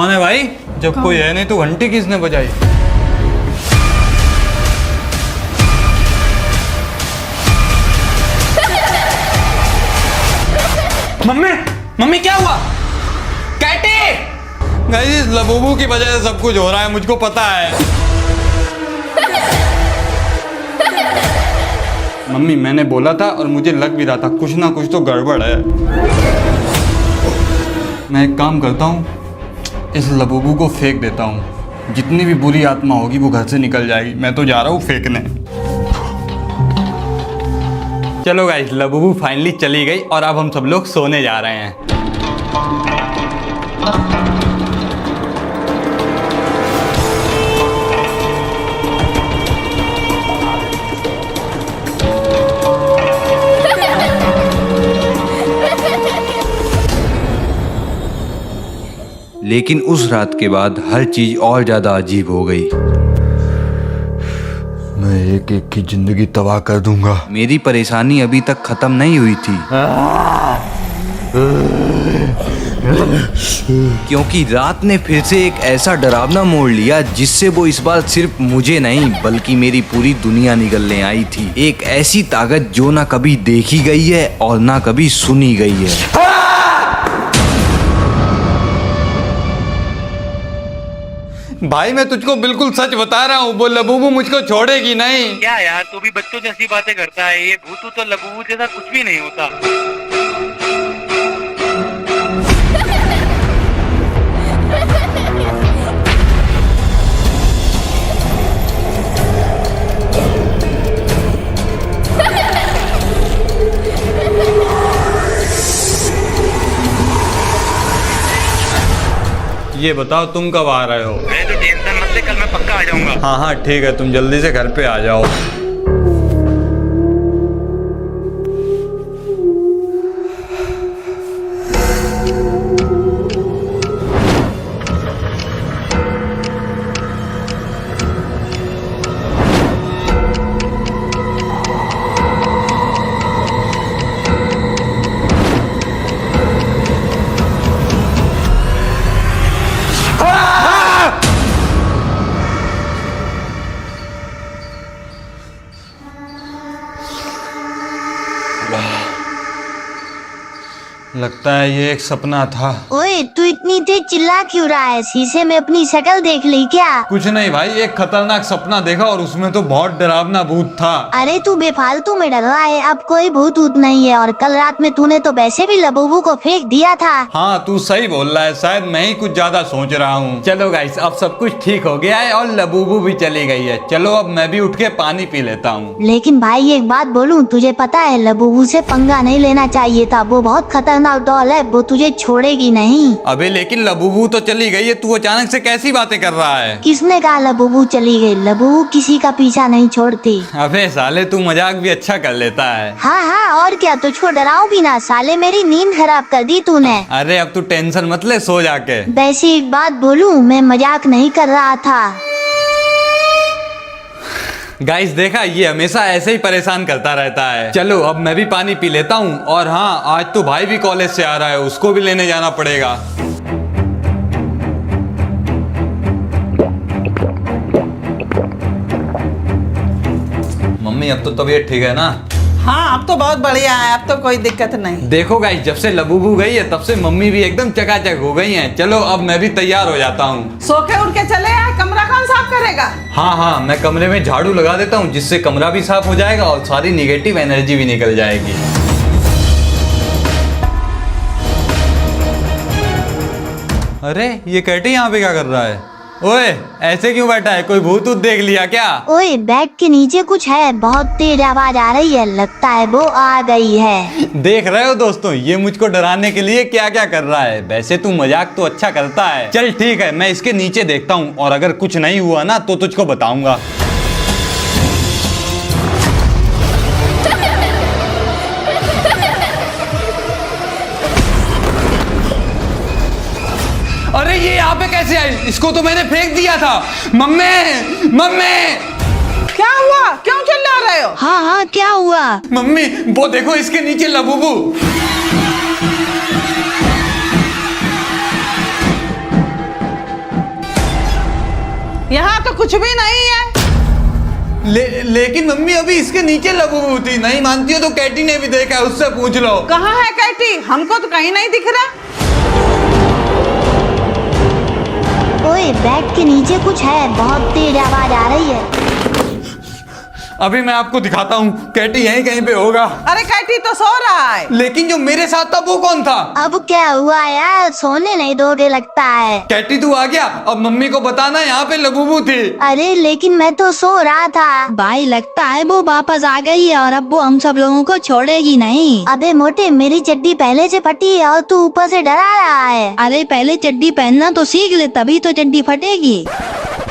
कौन है भाई? जब कोई है नहीं तो घंटी किसने बजाई? मम्मी, मम्मी क्या हुआ? कैटी! गाइस, लबूबू की वजह से सब कुछ हो रहा है, मुझको पता है। मम्मी, मैंने बोला था और मुझे लग भी रहा था कुछ ना कुछ तो गड़बड़ है। मैं एक काम करता हूँ, इस लबूबू को फेंक देता हूँ। जितनी भी बुरी आत्मा होगी वो घर से निकल जाएगी। मैं तो जा रहा हूँ फेंकने। चलो गाइस, लबूबू फाइनली चली गई और अब हम सब लोग सोने जा रहे हैं। लेकिन उस रात के बाद हर चीज और ज्यादा अजीब हो गई। मैं एक एक की जिंदगी तबाह कर दूंगा। मेरी परेशानी अभी तक खत्म नहीं हुई थी, क्योंकि रात ने फिर से एक ऐसा डरावना मोड़ लिया जिससे वो इस बार सिर्फ मुझे नहीं बल्कि मेरी पूरी दुनिया निगलने आई थी। एक ऐसी ताकत जो ना कभी देखी गई है और ना कभी सुनी गई है। भाई, मैं तुझको बिल्कुल सच बता रहा हूँ, वो लबूबू मुझको छोड़ेगी नहीं। क्या यार, तू भी बच्चों जैसी बातें करता है। ये भूतू तो लबूबू जैसा कुछ भी नहीं होता। ये बताओ, तुम कब आ रहे हो? मैं तो टेंशन मत ले, कल मैं पक्का आ जाऊंगा। हाँ हाँ ठीक है, तुम जल्दी से घर पे आ जाओ। लगता है ये एक सपना था। ओए, तू इतनी तेज चिल्ला क्यों रहा है? शीशे में अपनी शक्ल देख ली क्या? कुछ नहीं भाई, एक खतरनाक सपना देखा और उसमें तो बहुत डरावना भूत था। अरे तू बेफालतू में डर रहा है, अब कोई भूत ऊत नहीं है। और कल रात में तूने तो वैसे भी लबूबू को फेंक दिया था। हाँ, तू सही बोल रहा है, शायद मैं ही कुछ ज्यादा सोच रहा हूँ। चलो गाइस, अब सब कुछ ठीक हो गया है और लबूबू भी चली गई है। चलो अब मैं भी उठ के पानी पी लेता हूँ। लेकिन भाई एक बात बोलूं, तुझे पता है लबूबू से पंगा नहीं लेना चाहिए था। वो बहुत खतरनाक डॉल है, वो तुझे छोड़ेगी नहीं। अबे लेकिन लबूबू तो चली गई है, तू अचानक से कैसी बातें कर रहा है? किसने कहा लबूबू चली गई? लबूबू किसी का पीछा नहीं छोड़ती। अबे साले, तू मजाक भी अच्छा कर लेता है। हाँ हाँ, और क्या, तुझको डराऊं भी ना। साले मेरी नींद खराब कर दी तूने। अरे अब तू टेंशन मत ले, सो जाके। वैसे एक बात बोलूं, मैं मजाक नहीं कर रहा था। गाइस देखा, ये हमेशा ऐसे ही परेशान करता रहता है। चलो अब मैं भी पानी पी लेता हूँ। और हाँ, आज तो भाई भी कॉलेज से आ रहा है, उसको भी लेने जाना पड़ेगा। मम्मी, अब तो तबीयत ठीक है ना? हाँ, अब तो बहुत बढ़िया है, अब तो कोई दिक्कत नहीं। देखो गाइस, जब से लबूबू गई है तब से मम्मी भी एकदम चकाचक हो गई हैं। चलो अब मैं भी तैयार हो जाता हूँ। सो के उठ के चले आए, कमरा कौन साफ करेगा? हाँ हाँ, मैं कमरे में झाड़ू लगा देता हूँ, जिससे कमरा भी साफ हो जाएगा और सारी निगेटिव एनर्जी भी निकल जाएगी। अरे ये कैटी यहाँ पे क्या कर रहा है? ओए, ऐसे क्यों बैठा है? कोई भूत ऊत देख लिया क्या? ओए, बैग के नीचे कुछ है, बहुत तेज आवाज आ रही है, लगता है वो आ गई है। देख रहे हो दोस्तों, ये मुझको डराने के लिए क्या क्या कर रहा है। वैसे तू मजाक तो अच्छा करता है। चल ठीक है, मैं इसके नीचे देखता हूँ और अगर कुछ नहीं हुआ ना तो तुझको बताऊंगा। अरे ये यहाँ पे कैसे आई? इसको तो मैंने फेंक दिया था। Mummy, mummy! क्या हुआ? क्यों चिल्ला रहे हो? हाँ हाँ, क्या हुआ? मम्मी, वो देखो इसके नीचे लबूबू। यहाँ तो कुछ भी नहीं है। लेकिन मम्मी अभी इसके नीचे लबूबू थी। नहीं मानती हो तो कैटी ने भी देखा है, उससे पूछ लो। कहाँ है कैटी? हमको तो कहीं नहीं दिख रहा। ओए बैग के नीचे कुछ है, बहुत तेज आवाज आ रही है। अभी मैं आपको दिखाता हूँ, कैटी यहीं कहीं पे होगा। अरे कैटी तो सो रहा है। लेकिन जो मेरे साथ था वो कौन था? अब क्या हुआ यार, सोने नहीं दोगे लगता है। कैटी तू आ गया, अब मम्मी को बताना यहाँ पे लबूबू थी। अरे लेकिन मैं तो सो रहा था। भाई लगता है वो वापस आ गई है और अब वो हम सब लोगों को छोड़ेगी नहीं। अबे मोटे, मेरी चड्डी पहले से फटी है और तू ऊपर से डरा रहा है। अरे पहले चड्डी पहनना तो सीख ले, तभी तो चड्डी फटेगी।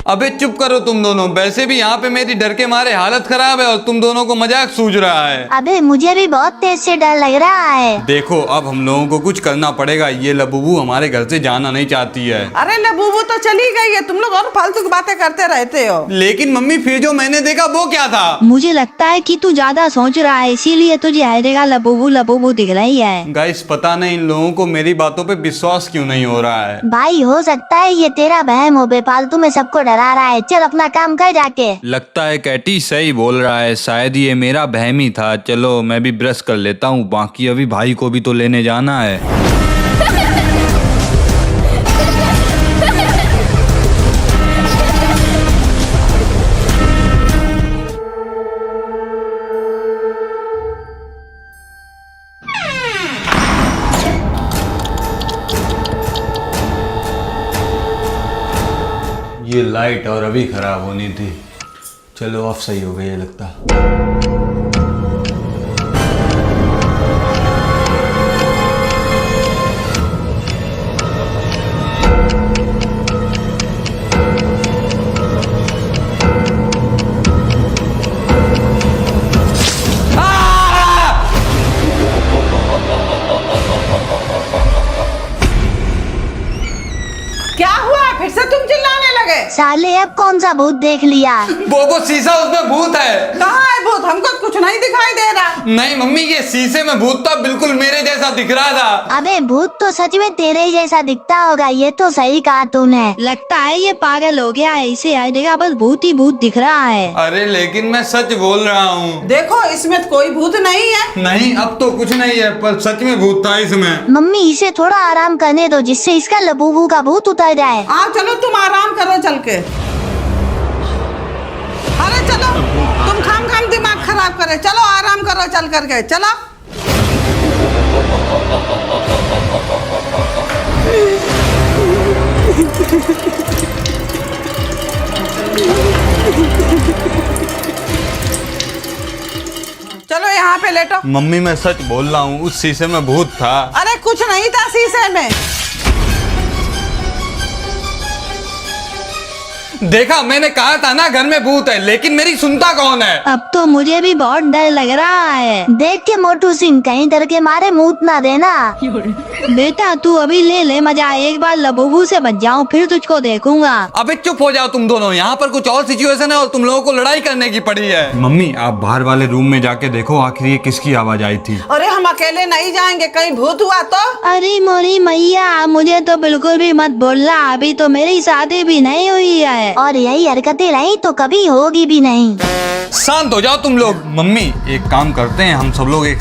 अबे चुप करो तुम दोनों। वैसे भी यहाँ पे मेरी डर के मारे हालत खराब है और तुम दोनों को मजाक सूझ रहा है। अबे मुझे भी बहुत तेज से डर लग रहा है। देखो अब हम लोगों को कुछ करना पड़ेगा। ये लबूबू हमारे घर से जाना नहीं चाहती है। अरे लबूबू तो चली गई है, तुम लोग और फालतू की बातें करते रहते हो। लेकिन मम्मी फिर जो मैंने देखा वो क्या था? मुझे लगता है कि तू ज्यादा सोच रहा है, इसीलिए तुझे हर जगह लबूबू लबूबू दिख रही है। गाइस पता नहीं इन लोगों को मेरी बातों पे विश्वास क्यों नहीं हो रहा है। भाई हो सकता है ये तेरा बहम हो, बेफालतू में सबको डरा रहा है। चल अपना काम कर जाके। लगता है कैटी सही बोल रहा है, शायद ये मेरा बहम ही था। चलो मैं भी ब्रश कर लेता हूँ, बाकी अभी भाई को भी तो लेने जाना है। ये लाइट और अभी खराब होनी थी। चलो अब सही हो गई है लगता। क्या हुआ? फिर से तुम चिल्लाने लगे? साले अब कौन सा भूत देख लिया? वो शीशा, उसमें भूत है। कहाँ है भूत? हमको तो कुछ नहीं दिखाई दे रहा। नहीं मम्मी, ये शीशे में भूत था, बिल्कुल मेरे जैसा दिख रहा था। अबे भूत तो सच में तेरे ही जैसा दिखता होगा, ये तो सही कहा तूने। लगता है ये पागल हो गया है, इसे हर जगह बस भूत ही भूत दिख रहा है। अरे लेकिन मैं सच बोल रहा हूँ। देखो इसमें तो कोई भूत नहीं है। नहीं अब तो कुछ नहीं है, पर सच में भूत था इसमें। मम्मी इसे थोड़ा आराम करने दो, जिससे इसका लबूबू का भूत उतर जाए। हाँ चलो तुम आराम करो चल के। अरे चलो, तुम खाम दिमाग खराब करे। चलो आराम करो चल करके, चलो। चलो यहाँ पे लेटो। मम्मी मैं सच बोल रहा हूँ, उस शीशे में भूत था। अरे कुछ नहीं था शीशे में। देखा, मैंने कहा था ना घर में भूत है, लेकिन मेरी सुनता कौन है? अब तो मुझे भी बहुत डर लग रहा है। देख के मोटू सिंह, कहीं डर के मारे मूत ना देना। बेटा तू अभी ले ले मजा, एक बार लबूबू से बच जाऊं फिर तुझको देखूंगा। अबे चुप हो जाओ तुम दोनों, यहाँ पर कुछ और सिचुएशन है और तुम लोगों को लड़ाई करने की पड़ी है। मम्मी आप बाहर वाले रूम में जाके देखो, आखिर ये किसकी आवाज आई थी। अरे हम अकेले नहीं जाएंगे, कहीं भूत हुआ तो। अरे मोरी मैया, मुझे तो बिल्कुल भी मत बोलना, अभी तो मेरी शादी भी नहीं हुई है। और यही हरकतें रही तो कभी होगी भी नहीं। शांत हो जाओ तुम लोग। मम्मी एक काम करते हैं, हम सब लोग एक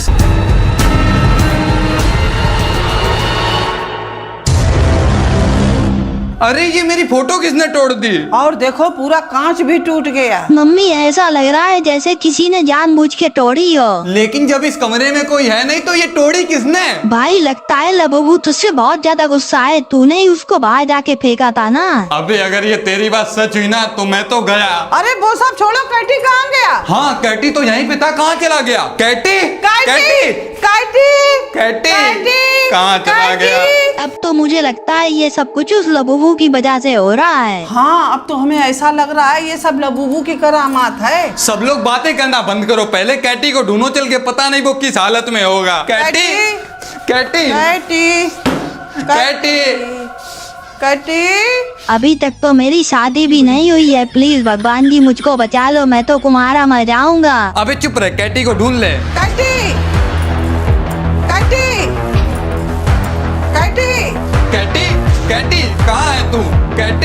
अरे ये मेरी फोटो किसने तोड़ दी? और देखो पूरा कांच भी टूट गया। मम्मी ऐसा लग रहा है जैसे किसी ने जानबूझ के तोड़ी हो। लेकिन जब इस कमरे में कोई है नहीं तो ये तोड़ी किसने? भाई लगता है लबूबू तुझसे बहुत ज्यादा गुस्सा है, तूने ही उसको बाहर जाके फेंका था ना। अबे अगर ये तेरी बात सच हुई ना तो मैं तो गया। अरे वो सब छोड़ो, कैटी कहाँ गया? हाँ कैटी तो यहीं पे था, कहाँ चला गया? कैटी कैटी कैटी कैटी कहाँ चला गया? अब तो मुझे लगता है ये सब कुछ उस लबूबू की वजह से हो रहा है। हाँ अब तो हमें ऐसा लग रहा है ये सब लबूबू की करामात है। सब लोग बातें करना बंद करो, पहले कैटी को ढूंढो चल के, पता नहीं वो किस हालत में होगा। Katy Katy Katy Katy Katy. अभी तक तो मेरी शादी भी नहीं हुई है, प्लीज भगवान जी मुझको बचा लो, मैं तो कुमारा मर जाऊंगा। अबे चुप रहे, कैटी को ढूंढ ले। Katy Katy Katy Katy Katy कहाँ है तू? कैटी